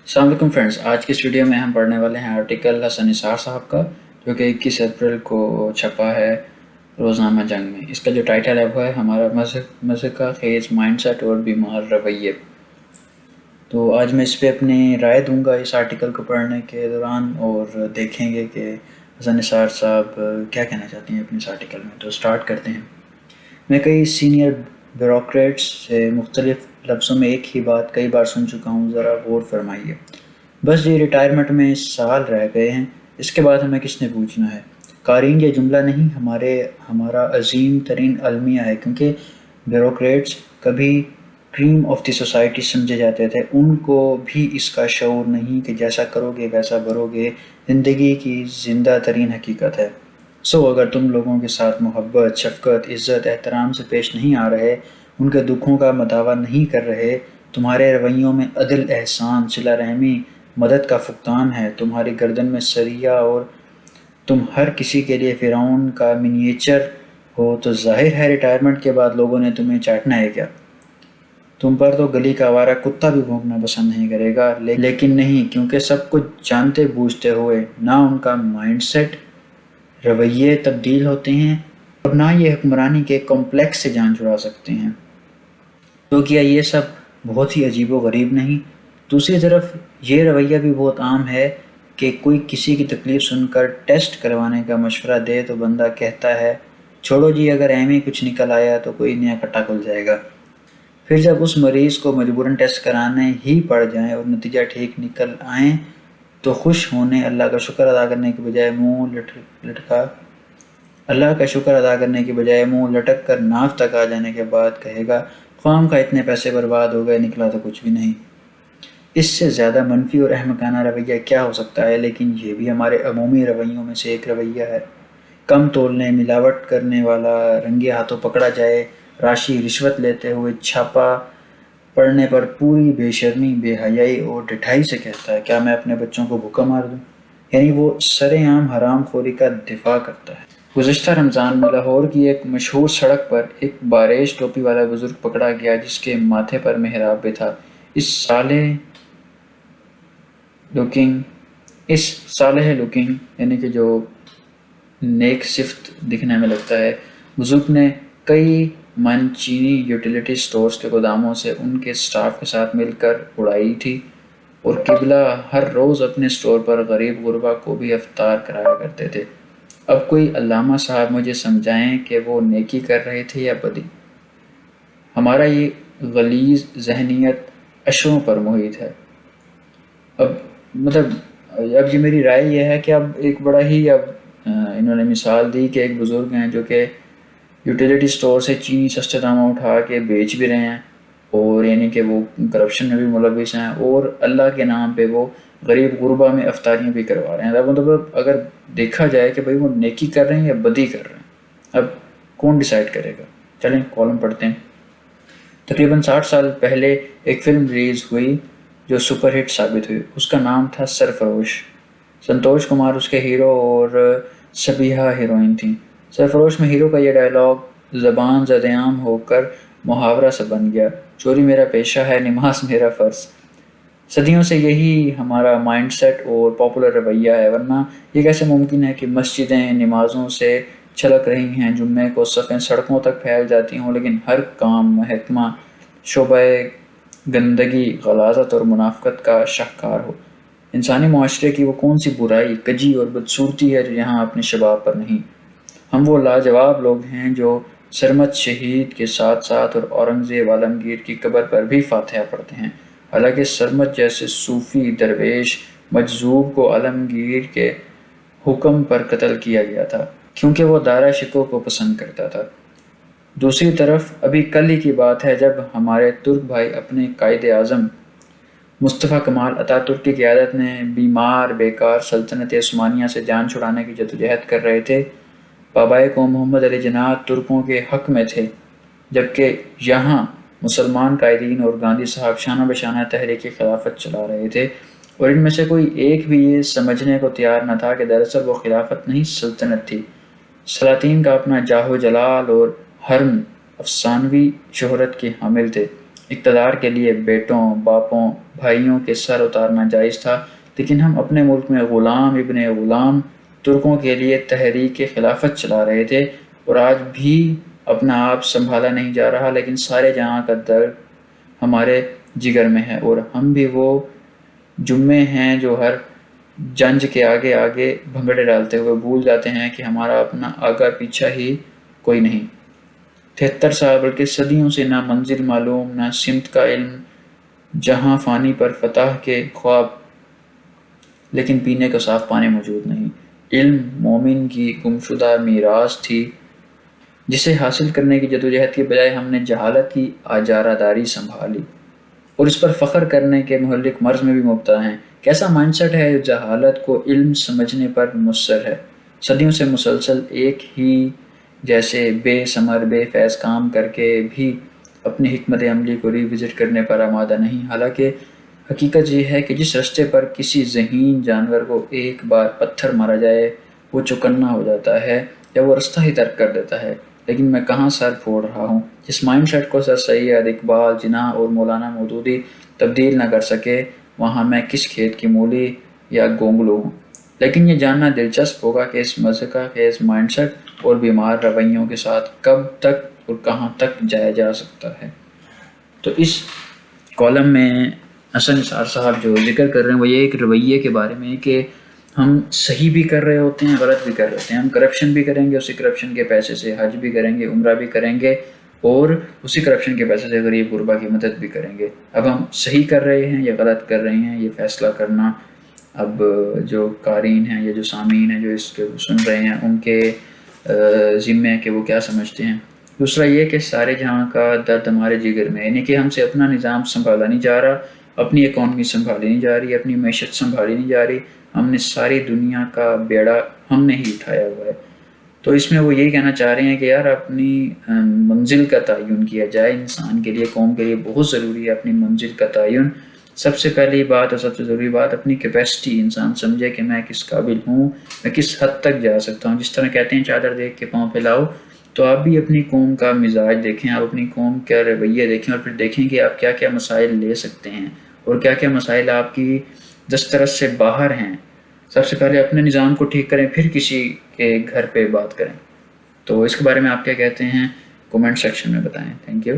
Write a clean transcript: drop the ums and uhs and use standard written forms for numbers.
السلام علیکم فرینڈز، آج کی اس ویڈیو میں ہم پڑھنے والے ہیں آرٹیکل حسن نثار صاحب کا، جو کہ 21 اپریل کو چھپا ہے روزنامہ جنگ میں۔ اس کا جو ٹائٹل ہے وہ ہے ہمارا مذہقہ خیز مائنڈ سیٹ اور بیمار رویے۔ تو آج میں اس پہ اپنی رائے دوں گا اس آرٹیکل کو پڑھنے کے دوران، اور دیکھیں گے کہ حسن نثار صاحب کیا کہنا چاہتے ہیں اپنے اس آرٹیکل میں۔ تو سٹارٹ کرتے ہیں۔ میں کئی سینئر بیوروکریٹس سے مختلف لفظوں میں ایک ہی بات کئی بار سن چکا ہوں، ذرا غور فرمائیے۔ بس جی ریٹائرمنٹ میں سال رہ گئے ہیں، اس کے بعد ہمیں کس نے پوچھنا ہے۔ قارئین، یہ جملہ نہیں ہمارا عظیم ترین المیہ ہے، کیونکہ بیوروکریٹس کبھی کریم آف دی سوسائٹی سمجھے جاتے تھے۔ ان کو بھی اس کا شعور نہیں کہ جیسا کرو گے ویسا بھرو گے زندگی کی زندہ ترین حقیقت ہے۔ اگر تم لوگوں کے ساتھ محبت، شفقت، عزت، احترام سے پیش نہیں آ رہے، ان کے دکھوں کا مداوع نہیں کر رہے، تمہارے رویوں میں عدل، احسان، صلہ رحمی، مدد کا فقدان ہے، تمہاری گردن میں سریہ اور تم ہر کسی کے لیے فرعون کا منییچر ہو، تو ظاہر ہے ریٹائرمنٹ کے بعد لوگوں نے تمہیں چاٹنا ہے کیا؟ تم پر تو گلی کا آوارہ کتا بھی بھونکنا پسند نہیں کرے گا، لیکن نہیں، کیونکہ سب کچھ جانتے بوجھتے ہوئے نہ ان کا مائنڈ سیٹ، رویے تبدیل ہوتے ہیں، اور نہ یہ حکمرانی کے کمپلیکس سے جان چھڑا سکتے ہیں۔ تو کیا یہ سب بہت ہی عجیب و غریب نہیں؟ دوسری طرف یہ رویہ بھی بہت عام ہے کہ کوئی کسی کی تکلیف سن کر ٹیسٹ کروانے کا مشورہ دے تو بندہ کہتا ہے چھوڑو جی، اگر ایم کچھ نکل آیا تو کوئی نیا کٹا کھل جائے گا۔ پھر جب اس مریض کو مجبوراً ٹیسٹ کرانے ہی پڑ جائیں اور نتیجہ ٹھیک نکل آئیں تو خوش ہونے، اللہ کا شکر ادا کرنے کے بجائے منہ لٹک کر ناف تک آ جانے کے بعد کہے گا خام کا اتنے پیسے برباد ہو گئے، نکلا تو کچھ بھی نہیں۔ اس سے زیادہ منفی اور احمقانہ رویہ کیا ہو سکتا ہے؟ لیکن یہ بھی ہمارے عمومی رویوں میں سے ایک رویہ ہے۔ کم تولنے، ملاوٹ کرنے والا رنگے ہاتھوں پکڑا جائے، راشی رشوت لیتے ہوئے چھاپا پڑنے پر پوری بے شرمی، بے حیائی اور ڈٹھائی سے کہتا ہے کیا میں اپنے بچوں کو بھوکا مار دوں؟ یعنی وہ سرعام حرام خوری کا دفاع کرتا ہے۔ گزشتہ رمضان میں لاہور کی ایک مشہور سڑک پر ایک باریش ٹوپی والا بزرگ پکڑا گیا، جس کے ماتھے پر محراب بھی تھا۔ اس صالح لکنگ یعنی کہ جو نیک صفت دکھنے میں لگتا ہے، بزرگ نے کئی من چینی یوٹیلیٹی سٹورز کے گوداموں سے ان کے سٹاف کے ساتھ مل کر اڑائی تھی، اور قبلہ ہر روز اپنے سٹور پر غریب غربا کو بھی افطار کرایا کرتے تھے۔ اب کوئی علامہ صاحب مجھے سمجھائیں کہ وہ نیکی کر رہے تھے یا بدی؟ ہمارا یہ غلیظ ذہنیت اشروں پر محیط ہے۔ اب یہ میری رائے یہ ہے کہ اب ایک بڑا ہی انہوں نے مثال دی کہ ایک بزرگ ہیں جو کہ یوٹیلیٹی سٹور سے چینی سستے داموں اٹھا کے بیچ بھی رہے ہیں، اور یعنی کہ وہ کرپشن میں بھی ملوث ہیں، اور اللہ کے نام پہ وہ غریب غربا میں افطاریاں بھی کروا رہے ہیں۔ اگر دیکھا جائے کہ بھئی وہ نیکی کر رہے ہیں یا بدی کر رہے ہیں، اب کون ڈیسائیڈ کرے گا؟ چلیں کالم پڑھتے ہیں۔ تقریباً 60 سال پہلے ایک فلم ریلیز ہوئی جو سپر ہٹ ثابت ہوئی، اس کا نام تھا سرفروش۔ سنتوش کمار اس کے ہیرو اور سبیہا ہیروئن تھیں۔ سرفروش میں ہیرو کا یہ ڈائلاگ زبان زد عام ہو کر محاورہ سا بن گیا، چوری میرا پیشہ ہے، نماز میرا فرض۔ صدیوں سے یہی ہمارا مائنڈ سیٹ اور پاپولر رویہ ہے، ورنہ یہ کیسے ممکن ہے کہ مسجدیں نمازوں سے چھلک رہی ہیں، جمعے کو صفیں سڑکوں تک پھیل جاتی ہوں، لیکن ہر کام محکمہ شعبہ گندگی، غلاظت اور منافقت کا شاہکار ہو۔ انسانی معاشرے کی وہ کون سی برائی، کجی اور بدصورتی ہے جو یہاں اپنے شباب پر نہیں؟ ہم وہ لاجواب لوگ ہیں جو سرمت شہید کے ساتھ ساتھ اور اورنگزیب عالمگیر کی قبر پر بھی فاتحہ پڑھتے ہیں، حالانکہ سرمت جیسے صوفی درویش مجذوب کو عالمگیر کے حکم پر قتل کیا گیا تھا کیونکہ وہ دارا شکوہ کو پسند کرتا تھا۔ دوسری طرف ابھی کل ہی کی بات ہے جب ہمارے ترک بھائی اپنے قائد اعظم مصطفیٰ کمال اتا ترک کی قیادت میں بیمار بیکار سلطنت عثمانیہ سے جان چھڑانے کی جدوجہد کر رہے تھے۔ بابائے قوم محمد علی جناح ترکوں کے حق میں تھے، جبکہ یہاں مسلمان قائدین اور گاندھی صاحب شانہ بشانہ تحریک خلافت چلا رہے تھے، اور ان میں سے کوئی ایک بھی یہ سمجھنے کو تیار نہ تھا کہ دراصل وہ خلافت نہیں سلطنت تھی۔ سلاطین کا اپنا جاہ و جلال اور حرم افسانوی شہرت کے حامل تھے، اقتدار کے لیے بیٹوں، باپوں، بھائیوں کے سر اتارنا جائز تھا، لیکن ہم اپنے ملک میں غلام ابن غلام ترکوں کے لیے تحریک خلافت چلا رہے تھے، اور آج بھی اپنا آپ سنبھالا نہیں جا رہا، لیکن سارے جہاں کا درد ہمارے جگر میں ہے، اور ہم بھی وہ جمعے ہیں جو ہر جنج کے آگے آگے بھنگڑے ڈالتے ہوئے بھول جاتے ہیں کہ ہمارا اپنا آگا پیچھا ہی کوئی نہیں۔ 73 سال بلکہ صدیوں سے نہ منزل معلوم، نہ سمت کا علم، جہاں فانی پر فتح کے خواب، لیکن پینے کا صاف پانی موجود نہیں۔ علم مومن کی گمشدہ میراث تھی، جسے حاصل کرنے کی جدوجہد کے بجائے ہم نے جہالت کی آجارہ داری سنبھالی، اور اس پر فخر کرنے کے مہلک مرض میں بھی مبتلا ہیں۔ کیسا مائنڈ سیٹ ہے جو جہالت کو علم سمجھنے پر مصر ہے، صدیوں سے مسلسل ایک ہی جیسے بے ثمر بے فیض کام کر کے بھی اپنی حکمت عملی کو ری وزٹ کرنے پر آمادہ نہیں، حالانکہ حقیقت یہ ہے کہ جس رستے پر کسی ذہین جانور کو ایک بار پتھر مارا جائے وہ چوکنا ہو جاتا ہے یا وہ رستہ ہی ترک کر دیتا ہے، لیکن میں کہاں سر پھوڑ رہا ہوں؟ جس مائنڈ سیٹ کو سر سید، اقبال، جناح اور مولانا مودودی تبدیل نہ کر سکے، وہاں میں کس کھیت کی مولی یا گونگلو ہوں؟ لیکن یہ جاننا دلچسپ ہوگا کہ اس مضحکہ خیز مائنڈ سیٹ اور بیمار رویوں کے ساتھ کب تک اور کہاں تک جایا جا سکتا ہے۔ تو اس کالم میں حسن نثار صاحب جو ذکر کر رہے ہیں وہ یہ ایک رویے کے بارے میں کہ ہم صحیح بھی کر رہے ہوتے ہیں، غلط بھی کر رہے ہوتے ہیں، ہم کرپشن بھی کریں گے، اسی کرپشن کے پیسے سے حج بھی کریں گے، عمرہ بھی کریں گے، اور اسی کرپشن کے پیسے سے غریب غربا کی مدد بھی کریں گے۔ اب ہم صحیح کر رہے ہیں یا غلط کر رہے ہیں، یہ فیصلہ کرنا اب جو قارئین ہیں یا جو سامعین ہیں جو اس کے سن رہے ہیں ان کے ذمے ہے کہ وہ کیا سمجھتے ہیں۔ دوسرا یہ کہ سارے جہاں کا درد ہمارے جگر میں، یعنی کہ ہم سے اپنا نظام سنبھالا نہیں جا رہا، اپنی اکانومی سنبھالی نہیں جا رہی، اپنی معیشت سنبھالی نہیں جا رہی، ہم نے ساری دنیا کا بیڑا ہم نے ہی اٹھایا ہوا ہے۔ تو اس میں وہ یہی کہنا چاہ رہے ہیں کہ یار اپنی منزل کا تعین کیا جائے، انسان کے لیے، قوم کے لیے بہت ضروری ہے اپنی منزل کا تعین۔ سب سے پہلی بات اور سب سے ضروری بات اپنی کیپیسٹی، انسان سمجھے کہ میں کس قابل ہوں، میں کس حد تک جا سکتا ہوں۔ جس طرح کہتے ہیں چادر دیکھ کے پاؤں پھیلاؤ، تو آپ بھی اپنی قوم کا مزاج دیکھیں، آپ اپنی قوم کا رویہ دیکھیں، اور پھر دیکھیں کہ آپ کیا کیا مسائل لے سکتے ہیں اور کیا کیا مسائل آپ کی دسترس سے باہر ہیں۔ سب سے پہلے اپنے نظام کو ٹھیک کریں، پھر کسی کے گھر پہ بات کریں۔ تو اس کے بارے میں آپ کیا کہتے ہیں؟ کومنٹ سیکشن میں بتائیں۔ Thank you.